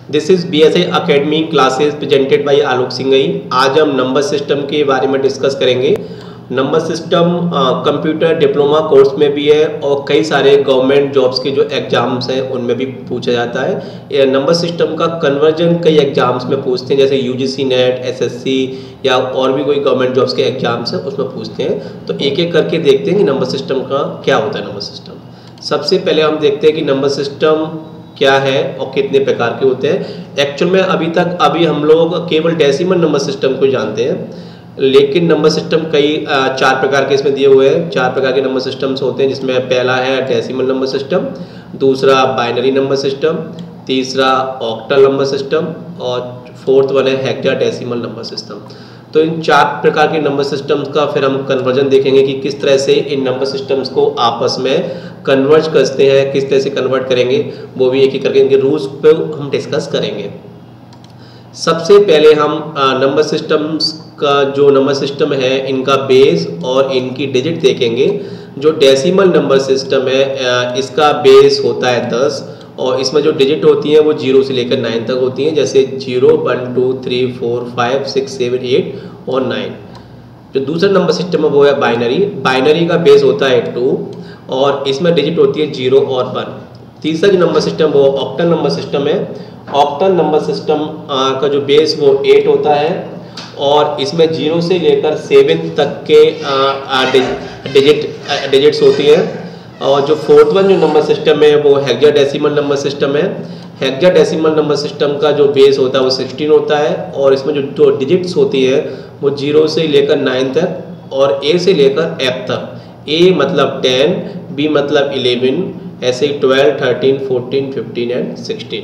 This is BSI academy classes presented by Alok Singhai. आज हम number system के बारे में डिस्कस करेंगे। Number system computer diploma course में भी है और कई सारे गवर्नमेंट जॉब्स के जो एग्जाम्स हैं उनमें भी पूछा जाता है। ये नंबर सिस्टम का कन्वर्जन कई एग्जाम्स में पूछते हैं, जैसे UGC नेट, SSC या और भी कोई गवर्नमेंट जॉब्स के एग्जाम्स हैं उसमें पूछते हैं। तो एक एक करके देखते हैं कि नंबर सिस्टम का क्या होता है। नंबर सिस्टम सबसे पहले हम देखते हैं कि नंबर सिस्टम क्या है और कितने प्रकार के होते हैं। एक्चुअल में अभी हम लोग केवल डेसिमल नंबर सिस्टम को जानते हैं, लेकिन नंबर सिस्टम कई 4 प्रकार के इसमें दिए हुए हैं। 4 प्रकार के नंबर सिस्टम्स होते हैं, जिसमें पहला है डेसिमल नंबर सिस्टम, दूसरा बाइनरी नंबर सिस्टम, तीसरा ऑक्टल नंबर सिस्टम और फोर्थ वन है हेक्साडेसिमल नंबर सिस्टम। तो इन 4 प्रकार के नंबर सिस्टम्स का फिर हम कन्वर्जन देखेंगे कि किस तरह से इन नंबर सिस्टम्स को आपस में कन्वर्ज करते हैं, किस तरह से कन्वर्ट करेंगे, वो भी एक एक करके इनके रूल्स पे हम डिस्कस करेंगे। सबसे पहले हम नंबर सिस्टम्स का जो नंबर सिस्टम है इनका बेस और इनकी डिजिट देखेंगे। जो डेसिमल नंबर सिस्टम है इसका बेस होता है 10 और इसमें जो डिजिट होती हैं वो 0 से लेकर 9 तक होती हैं, जैसे 0, 1, 2, 3, 4, 5, 6, 7, 8 और 9। जो दूसरा नंबर सिस्टम है वो है बाइनरी। बाइनरी का बेस होता है 2 और इसमें डिजिट होती है 0 और 1। तीसरा जो नंबर सिस्टम वो ऑक्टल नंबर सिस्टम है। ऑक्टल नंबर सिस्टम का जो बेस वो 8 होता है और इसमें 0 से लेकर 7 तक के डिजिट्स होती हैं। और जो फोर्थ वन जो नंबर सिस्टम है वो हेक्साडेसिमल नंबर सिस्टम है। हेक्साडेसिमल नंबर सिस्टम का जो बेस होता है वो 16 होता है और इसमें जो डिजिट्स होती है वो 0 से लेकर 9 तक और A से लेकर F तक। A मतलब 10, B मतलब 11, ऐसे ही 12, 13, 14, 15 एंड 16।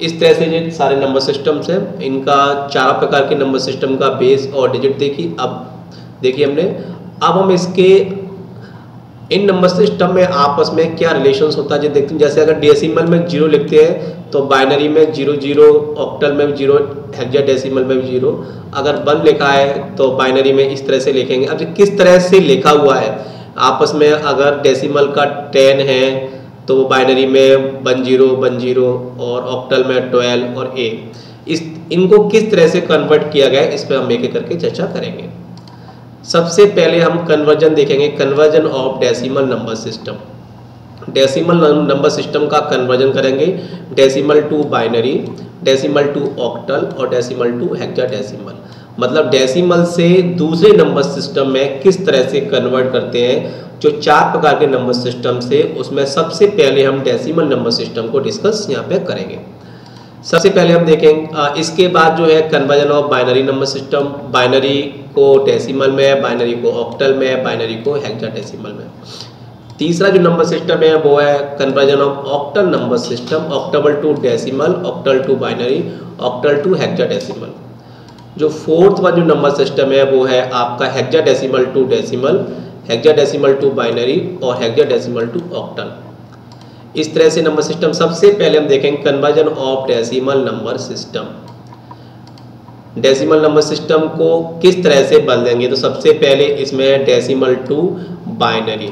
इस तरह से ये सारे नंबर सिस्टम्स हैं। इनका 4 प्रकार के नंबर सिस्टम का बेस और डिजिट देखी। अब देखिए हमने, अब हम इसके इन नंबर सिस्टम में आपस में क्या रिलेशंस होता है जो देखते हैं। जैसे अगर डेसिमल में 0 लिखते हैं तो बाइनरी में 0 0, ऑक्टल में भी 0, हेक्साडेसिमल में भी 0। अगर 1 लिखा है तो बाइनरी में इस तरह से लिखेंगे। अब किस तरह से लिखा हुआ है आपस में, अगर डेसिमल का 10 है तो वो बाइनरी में 1 0 1 0 और ऑक्टल में 12 और A। इनको किस तरह से कन्वर्ट किया गया है इस पर हम एक एक करके चर्चा करेंगे। सबसे पहले हम कन्वर्जन देखेंगे, conversion of decimal number system. Decimal number system का कन्वर्जन करेंगे decimal to binary, decimal to octal और डेसिमल टू हेक्साडेसिमल। मतलब डेसिमल से दूसरे नंबर सिस्टम में किस तरह से कन्वर्ट करते हैं। जो 4 प्रकार के नंबर सिस्टम से उसमें सबसे पहले हम डेसिमल नंबर सिस्टम को डिस्कस यहाँ पे करेंगे। सबसे पहले हम देखेंगे इसके बाद जो है conversion of binary number system. Binary को डेसिमल में, बाइनरी को ऑक्टल में, बाइनरी को हेक्साडेसिमल में। तीसरा जो नंबर सिस्टम है वो है conversion of octal number system, octal to decimal, octal to binary, octal to hexadecimal. जो फोर्थ वन जो नंबर सिस्टम है वो है आपका hexadecimal to decimal, hexadecimal to binary और हेक्साडेसिमल टू ऑक्टल। इस तरह से नंबर सिस्टम। सबसे पहले हम देखेंगे conversion of decimal number system. Decimal number system को किस तरह से बदलेंगे, तो सबसे पहले इसमें है डेसिमल टू बाइनरी।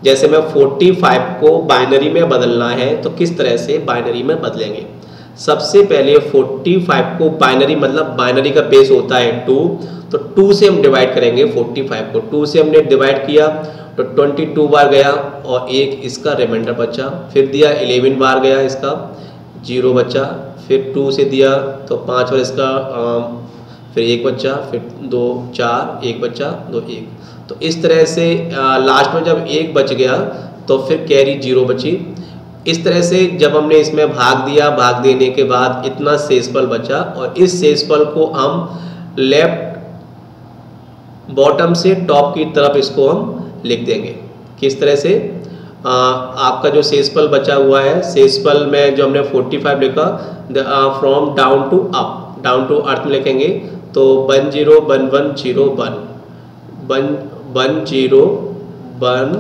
जैसे मैं 45 को बाइनरी में बदलना है तो किस तरह से बाइनरी में बदलेंगे। सबसे पहले 45 को बाइनरी, मतलब बाइनरी का बेस होता है 2, तो 2 से हम डिवाइड करेंगे 45 को। 2 से हमने डिवाइड किया तो 22 बार गया और एक इसका रिमाइंडर बचा। फिर दिया 11 बार गया, इसका 0 बचा। फिर 2 से दिया तो 5 बार इसका फिर 1 बचा, फिर 2 4 1 बचा 2 1। तो इस तरह से लास्ट में जब 1 बच गया तो फिर कैरी 0 बची। इस तरह से जब हमने इसमें भाग दिया, भाग देने के बाद इतना शेषफल बचा और इस शेषफल को हम लेफ्ट बॉटम से टॉप की तरफ इसको हम लिख देंगे। किस तरह से, आपका जो शेषफल बचा हुआ है, शेषफल में जो हमने 45 लिखा from down to up, down to earth में लिखेंगे तो 1 0 1 1 0 1 1 1 0 1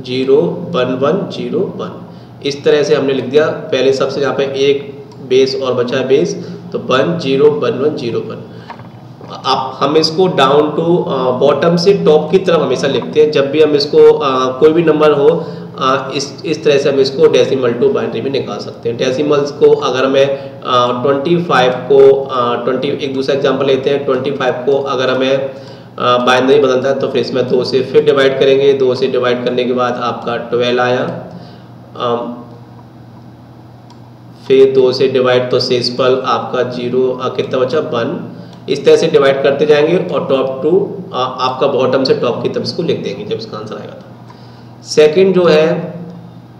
0 1 1 0 1। इस तरह से हमने लिख दिया। पहले सबसे यहाँ पे एक बेस और बचा है बेस, तो 1 0 1 1 0 1। अब हम इसको डाउन टू बॉटम से टॉप की तरफ हमेशा लिखते हैं। जब भी हम इसको कोई भी नंबर हो इस तरह से हम इसको डेसिमल टू बाइनरी में निकाल सकते हैं। डेसिमल्स को अगर मैं 25 को 20 एक दूसरा एग्जांपल लेते हैं, 25 को अगर हमें बाइनरी बदलता है तो फिर इसमें 2 से फिर डिवाइड करेंगे। 2 से डिवाइड करने के बाद आपका 12 आया, फिर 2 से डिवाइड तो शेषफल आपका 0 कितना बचा 1। इस तरह से डिवाइड करते जाएंगे और टॉप टू आपका बॉटम से टॉप की तरफ इसको लिख देंगे जब इसका आंसर आएगा। सेकंड जो है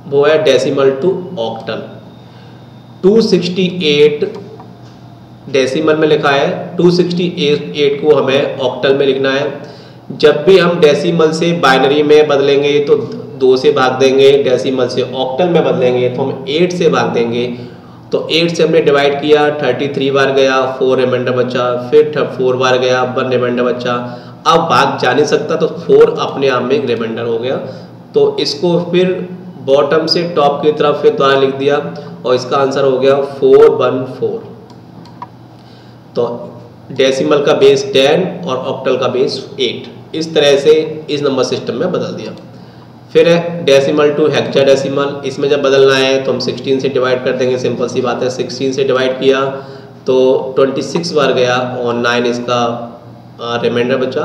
वो है डेसिमल टू ऑक्टल। 268 डेसिमल में लिखा है, 268 को हमें ऑक्टल में लिखना है। जब भी हम डेसिमल से बाइनरी में बदलेंगे तो 2 से भाग देंगे, डेसिमल से ऑक्टल में बदलेंगे तो हम 8 से भाग देंगे। तो 8 से हमने डिवाइड किया, 33 बार गया, 4 रिमाइंडर बचा, फिर 4 बार गया, 1 रिमाइंडर बचा। अब भाग जा नहीं सकता तो 4 अपने आप में एक रिमाइंडर हो गया। तो इसको फिर बॉटम से टॉप की तरफ फिर दोबारा लिख दिया और इसका आंसर हो गया 414। तो डेसिमल का बेस 10 और ऑक्टल का बेस 8, इस तरह से इस नंबर सिस्टम में बदल दिया। फिर है डेसिमल टू हेक्साडेसिमल। इसमें जब बदलना है तो हम 16 से डिवाइड कर देंगे, सिंपल सी बात है। 16 से डिवाइड किया तो 26 बार गया और 9 इसका रिमाइंडर बचा।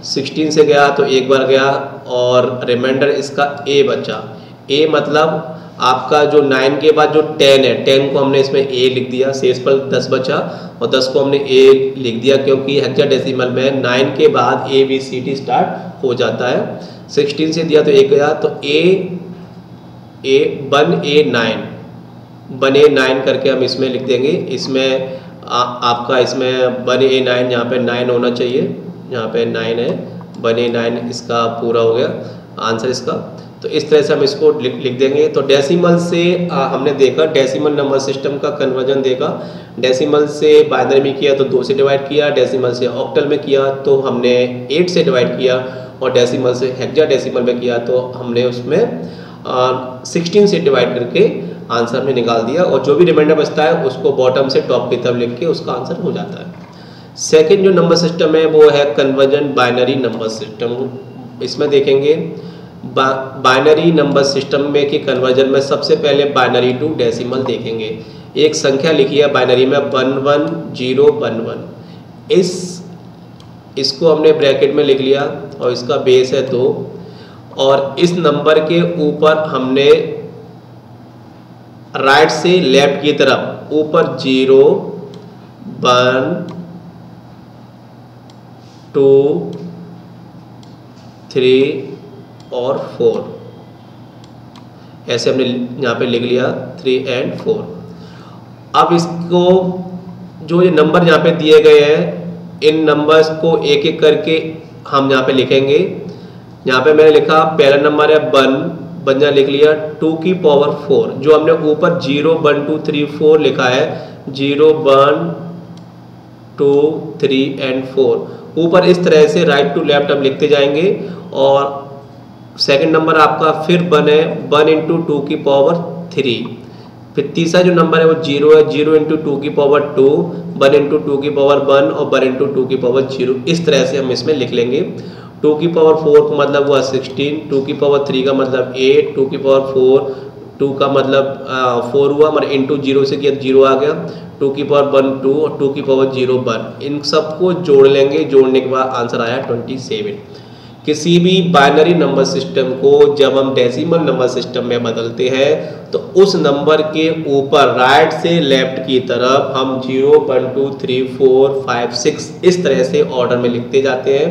16 से गया तो 1 बार गया और रिमाइंडर इसका ए बचा। ए मतलब आपका जो 9 के बाद जो 10 है, 10 को हमने इसमें ए लिख दिया, शेषफल 10 बचा और 10 को हमने ए लिख दिया क्योंकि हेक्साडेसिमल में 9 के बाद A B C D start हो जाता है। 16 से दिया तो 1 गया तो ए 1A9 करके हम इसमें लिख देंगे। इसमें आपका इसमें 1A9 यहाँ पे 9 होना चाहिए, यहाँ पे 9 है, 1A9 इसका पूरा हो गया आंसर इसका। तो इस तरह से हम इसको लिख देंगे। तो डेसिमल से हमने देखा डेसिमल नंबर सिस्टम का कन्वर्जन देखा। डेसिमल से बाइनरी में किया तो 2 से डिवाइड किया, डेसिमल से ऑक्टल में किया तो हमने 8 से डिवाइड किया और डेसिमल से हेक्साडेसिमल में किया तो हमने उसमें 16 से डिवाइड करके आंसर में निकाल दिया और जो भी रिमाइंडर बचता है उसको बॉटम से टॉप की तरफ लिख के उसका आंसर हो जाता है। सेकंड जो नंबर सिस्टम है वो है कन्वर्जन बाइनरी नंबर सिस्टम। इसमें देखेंगे बाइनरी नंबर सिस्टम में कि कन्वर्जन में सबसे पहले बाइनरी टू डेसिमल देखेंगे। एक संख्या लिखी है बाइनरी में 11011। इसको हमने ब्रैकेट में लिख लिया और इसका बेस है 2 और इस नंबर के ऊपर हमने राइट से लेफ्ट की तरफ ऊपर 0 1 2 3 और 4 ऐसे हमने यहाँ पे लिख लिया 3 और 4। अब इसको जो ये नंबर यहाँ पे दिए गए हैं इन नंबर्स को एक एक करके हम यहाँ पे लिखेंगे। यहाँ पे मैंने लिखा पहला नंबर है 1 यहाँ लिख लिया 2 की पावर 4। जो हमने ऊपर 0 1 2 3 4 लिखा है 0 1 2 3 और 4 ऊपर इस तरह से राइट टू लेफ्ट हम लिखते जाएंगे। और सेकंड नंबर आपका फिर 1 है 1 इंटू 2 की पावर 3। फिर तीसरा जो नंबर है वो 0 है 0 इंटू 2 की पावर 2 1 इंटू 2 की पावर 1 और 1 इंटू 2 की पावर 0। इस तरह से हम इसमें लिख लेंगे। 2 की पावर 4 का मतलब हुआ 16, 2 की पावर 3 का मतलब 8, 2 की पावर 4 2 का मतलब 4 हुआ हमारे इंटू 0 से किया 0 आ गया, 2 की पावर 1 2 और 2 की पावर 0 1। इन सबको जोड़ लेंगे, जोड़ने के बाद आंसर आया 27। किसी भी बाइनरी नंबर सिस्टम को जब हम डेसिमल नंबर सिस्टम में बदलते हैं तो उस नंबर के ऊपर राइट से लेफ्ट की तरफ हम 0 1 2 3 4 5 6 इस तरह से ऑर्डर में लिखते जाते हैं।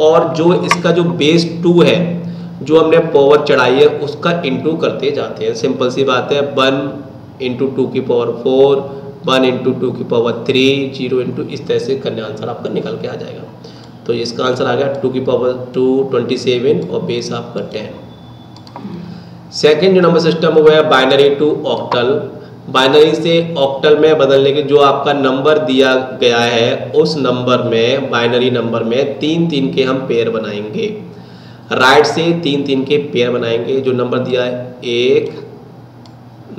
और जो इसका जो बेस 2 है जो हमने पावर चढ़ाई है उसका इंटू करते जाते हैं। सिंपल सी बात है 1 इंटू 2 की पावर 4 1 इंटू 2 की पावर 3 0 इंटू इस तरह से करने आंसर आपका निकल के आ जाएगा। तो इसका आंसर आ गया 2 की पावर 2 27 और बेस आपका 10। सेकेंड जो नंबर सिस्टम हुआ है बाइनरी टू ऑक्टल। बाइनरी से ऑक्टल में बदलने के जो आपका नंबर दिया गया है उस नंबर में बाइनरी नंबर में 3 3 के हम पेयर बनाएंगे। राइट से 3 3 के पेयर बनाएंगे। जो नंबर दिया है 1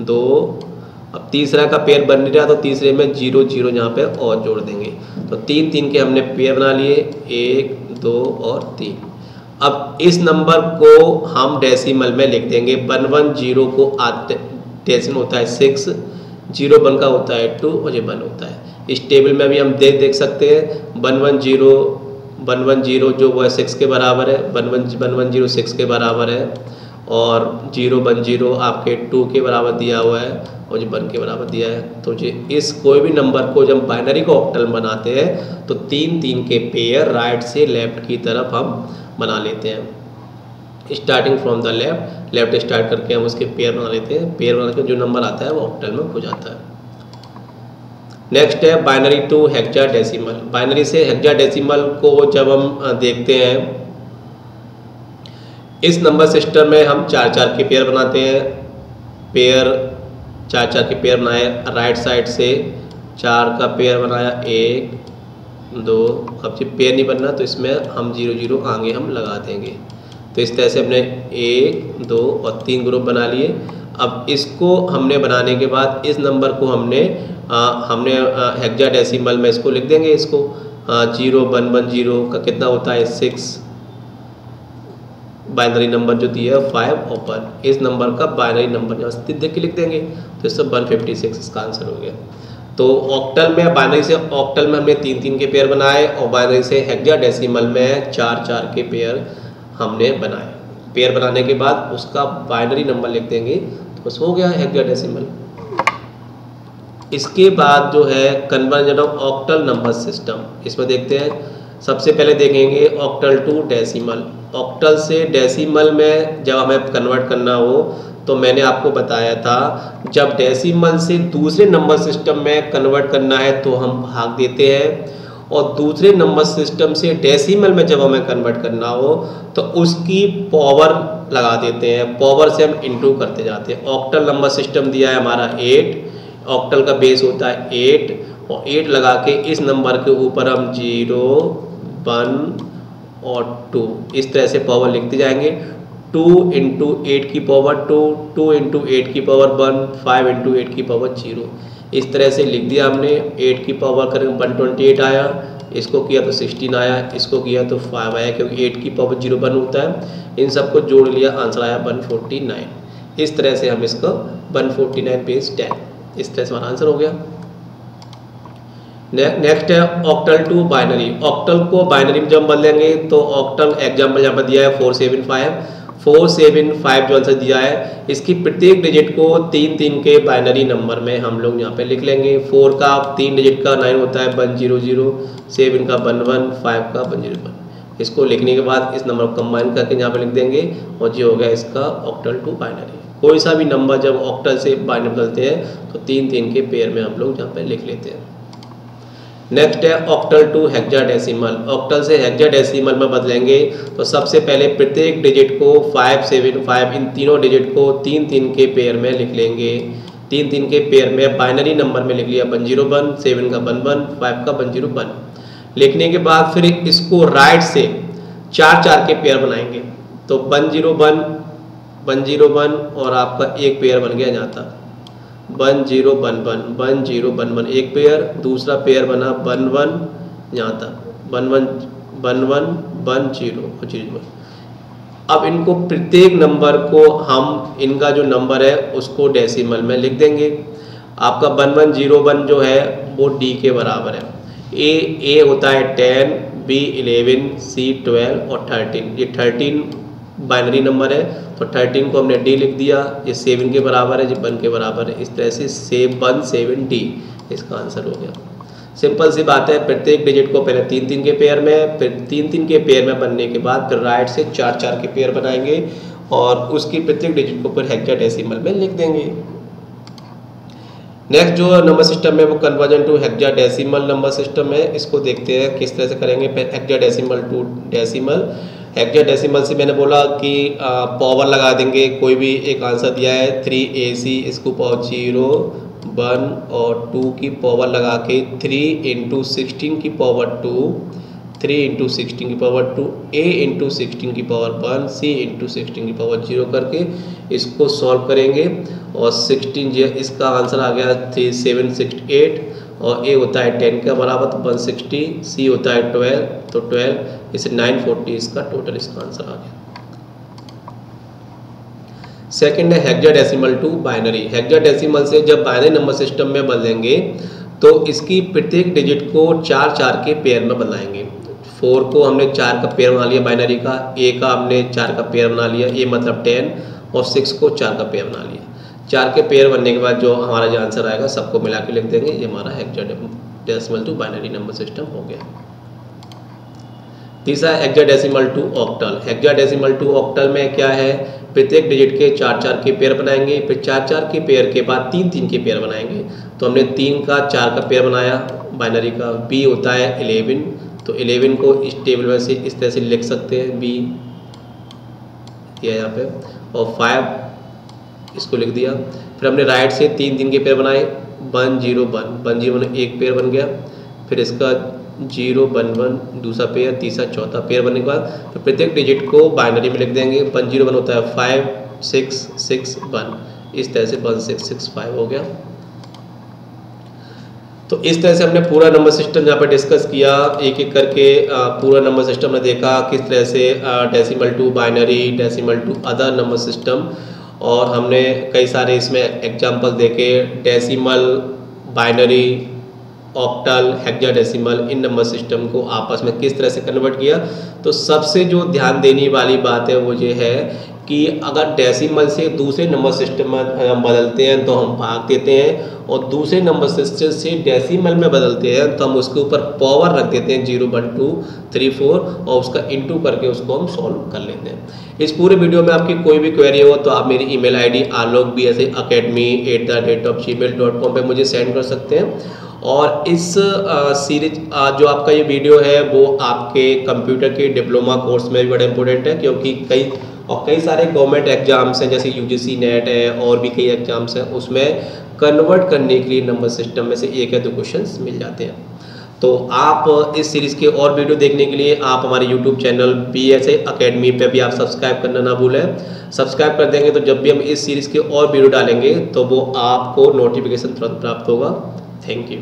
2, अब तीसरा का पेयर बन नहीं रहा तो तीसरे में 0 0 यहाँ पे और जोड़ देंगे। तो 3 3 के हमने पेयर बना लिए 1 2 और 3। अब इस नंबर को हम डेसिमल में लिख देंगे। 110 को डेसिमल होता है 6, 01 का होता है 2 और ये 1 होता है। इस टेबल में भी हम देख सकते हैं 110 जो वो है 6 के बराबर है, 110 6 के बराबर है, और 010 आपके 2 के बराबर दिया हुआ है और जो 1 के बराबर दिया है। तो ये इस कोई भी नंबर को जब बाइनरी को ऑक्टल बनाते हैं तो 3-3 के पेयर राइट से लेफ्ट की तरफ हम बना लेते हैं। Starting from the left start करके हम उसके पेयर बना लेते हैं। पेयर बना के जो नंबर आता है वो ऑक्टल में हो जाता है। नेक्स्ट है बाइनरी टू हेक्साडेसिमल। बाइनरी से हेक्साडेसिमल को जब हम देखते हैं, इस नंबर सिस्टम में हम 4-4 के पेयर बनाते हैं। पेयर 4-4 के पेयर बनाए, राइट साइड से 4 का पेयर बनाया, 1 2। अब जब पेयर नहीं बनना तो इसमें हम 0-0 आगे हम लगा देंगे। तो इस तरह से हमने 1 2 और 3 ग्रुप बना लिए। अब इसको हमने बनाने के बाद इस नंबर को हमने हेक्साडेसिमल में इसको लिख देंगे। इसको 0110 का कितना होता है 6, बाइनरी नंबर जो दिया है 5 और 1, इस नंबर का बाइनरी नंबर यहाँ देख के लिख देंगे। तो इससे 156 इसका आंसर हो गया। तो ऑक्टल में, बाइनरी से ऑक्टल में हमने 3-3 के पेयर बनाए और बाइनरी से हेक्साडेसिमल में 4-4 के पेयर हमने बनाए। पेयर बनाने के बाद उसका बाइनरी नंबर लिख देंगे तो बस हो गया हेक्साडेसिमल। इसके बाद जो है conversion of octal number system, इसमें देखते हैं। सबसे पहले देखेंगे ऑक्टल टू डेसिमल। ऑक्टल से डेसिमल में जब हमें कन्वर्ट करना हो तो मैंने आपको बताया था, जब डेसिमल से दूसरे नंबर सिस्टम में कन्वर्ट करना है तो हम भाग देते हैं, और दूसरे नंबर सिस्टम से डेसिमल में जब हमें कन्वर्ट करना हो तो उसकी पावर लगा देते हैं। पावर से हम इनटू करते जाते हैं। ऑक्टल नंबर सिस्टम दिया है हमारा 8, ऑक्टल का बेस होता है 8, और 8 लगा के इस नंबर के ऊपर हम 0 1 और 2 इस तरह से पावर लिखते जाएंगे। 2 × 8 की पावर 2, 2 × 8 की पावर 1, 5 × 8 की पावर 0, इस तरह से लिख दिया हमने। 8 की पावर करें 128 आया, इसको किया तो 16 आया, इसको किया तो 5 आया, क्योंकि 8 की पावर 0 1 होता है। इन सबको जोड़ लिया, आंसर आया 149। इस तरह से हम इसको 149 बेस 10, इस तरह से हमारा आंसर हो गया। नेक्स्ट है ऑक्टल टू बाइनरी। ऑक्टल को बाइनरी में जब बदलेंगे तो ऑक्टल एग्जाम्पल यहाँ पर दिया है 475 जो आंसर दिया है, इसकी प्रत्येक डिजिट को 3-3 के बाइनरी नंबर में हम लोग यहाँ पे लिख लेंगे। 4 का 3 डिजिट का 9 होता है 100, 7 का 11, 5 का 101। इसको लिखने के बाद इस नंबर को कंबाइन करके यहाँ पे लिख देंगे और ये हो गया इसका ऑक्टल टू बाइनरी। कोई सा भी नंबर जब ऑक्टल से बाइनरी बदलते हैं तो 3-3 के पेयर में हम लोग यहाँ पे लिख लेते हैं। नेक्स्ट है ऑक्टल टू हेक्साडेसिमल। ऑक्टल से हेक्साडेसिमल में बदलेंगे तो सबसे पहले प्रत्येक डिजिट को 5, 7, 5 इन तीनों डिजिट को 3-3 के पेयर में लिख लेंगे। 3-3 के पेयर में बाइनरी नंबर में लिख लिया 101, 7 का 11, 5 का 101। लिखने के बाद फिर इसको राइट से 4-4 के पेयर बनाएंगे। तो 101, 101 और आपका एक पेयर बन गया यहाँ तक 1011, 1011 एक पेयर, दूसरा पेयर बना 11 यहाँ तक 11 11 10 और 01। अब इनको प्रत्येक नंबर को हम इनका जो नंबर है उसको डेसिमल में लिख देंगे। आपका 1101 जो है वो डी के बराबर है। ए होता है 10, बी 11, सी 12 और 13। ये 13 बाइनरी नंबर है तो 13 को हमने डी लिख दिया। ये 7 के बराबर है, ये 1 के बराबर है। इस तरह से 7 डी इसका आंसर हो गया। सिंपल सी बात है, प्रत्येक डिजिट को पहले 3-3 के पेयर में, फिर 3-3 के पेयर में बनने के बाद फिर राइट से 4-4 के पेयर बनाएंगे और उसकी प्रत्येक डिजिट को फिर हेक्साडेसिमल में लिख देंगे। नेक्स्ट जो नंबर सिस्टम है वो conversion to hexadecimal number system है। इसको देखते हैं किस तरह से करेंगे। Hexadecimal to decimal. हेक्साडेसिमल से मैंने बोला कि पावर लगा देंगे। कोई भी एक आंसर दिया है 3AC, इसको पावर 0, 1 और 2 की पावर लगा के 3 × 16 की पावर 2, 3 × 16 की पावर 2, A × 16 की पावर 1, C × 16 की पावर 0 करके इसको सॉल्व करेंगे और 16 इसका आंसर आ गया 3768 और A होता है 10 का बराबर तो 160, C होता है 12 तो 12, इसे 940 इसका टोटल इसका आंसर आ गया। सेकंड है हेक्साडेसिमल टू बाइनरी। हेक्साडेसिमल से जब बाइनरी नंबर सिस्टम में बदलेंगे तो इसकी प्रत्येक डिजिट को 4 के पेयर में बनाएंगे। 4 को हमने 4 का पेयर बना लिया बाइनरी का, ए का हमने 4 का पेयर बना लिया, ए मतलब 10, और 6 को 4 का पेयर बना लिया। 4 के पेयर बनने के बाद जो हमारा जो आंसर आएगा सबको मिला के लिख देंगे, ये हमारा hexadecimal to binary number system हो गया। तीसरा hexadecimal to octal. Hexadecimal to octal में क्या है, प्रत्येक डिजिट के 4 के पेयर बनाएंगे, फिर 4 के पेयर के बाद 3 के पेयर बनाएंगे। तो हमने 3 का 4 का पेयर बनाया बाइनरी का। बी होता है 11, तो 11 को इस टेबल में से इस तरह से लिख सकते हैं, बी यहाँ पे, और 5 इसको लिख दिया। फिर हमने राइट से 3 के पेयर बनाए, 1 0 1 एक पेयर बन गया, फिर इसका 0 1 1 दूसरा पेयर, तीसरा चौथा पेयर बनने के बाद तो प्रत्येक डिजिट को बाइनरी में लिख देंगे। 1 0 1 होता है 5 6 6 1, इस तरह से 1 6 6 5 हो गया। तो इस तरह से हमने पूरा नंबर सिस्टम यहाँ पे डिस्कस किया, एक एक करके पूरा नंबर सिस्टम में देखा किस तरह से decimal to binary, decimal to other number system, और हमने कई सारे इसमें एग्जांपल देखे, डेसिमल, बाइनरी, ऑक्टल, हेक्साडेसिमल, इन नंबर सिस्टम को आपस में किस तरह से कन्वर्ट किया। तो सबसे जो ध्यान देने वाली बात है वो ये है कि अगर डेसिमल से दूसरे नंबर सिस्टम में हम बदलते हैं तो हम भाग देते हैं, और दूसरे नंबर सिस्टम से डेसिमल में बदलते हैं तो हम उसके ऊपर पावर रख देते हैं 0 1 2 3 4, और उसका इनटू करके उसको हम सॉल्व कर लेते हैं। इस पूरे वीडियो में आपकी कोई भी क्वेरी हो तो आप मेरी ईमेल आईडी alokbsacademy@gmail.com पे मुझे सेंड कर सकते हैं। और इस सीरीज जो आपका ये वीडियो है वो आपके कंप्यूटर के डिप्लोमा कोर्स में भी बड़ा इंपॉर्टेंट है, क्योंकि कई सारे गवर्नमेंट एग्जाम्स हैं, जैसे यूजीसी नेट है और भी कई एग्जाम्स हैं, उसमें कन्वर्ट करने के लिए नंबर सिस्टम में से 1 या 2 क्वेश्चंस मिल जाते हैं। तो आप इस सीरीज़ के और वीडियो देखने के लिए आप हमारे यूट्यूब चैनल BSA अकेडमी पे भी आप सब्सक्राइब करना ना भूलें। सब्सक्राइब कर देंगे तो जब भी हम इस सीरीज़ के और वीडियो डालेंगे तो वो आपको नोटिफिकेशन तुरंत प्राप्त होगा। Thank you.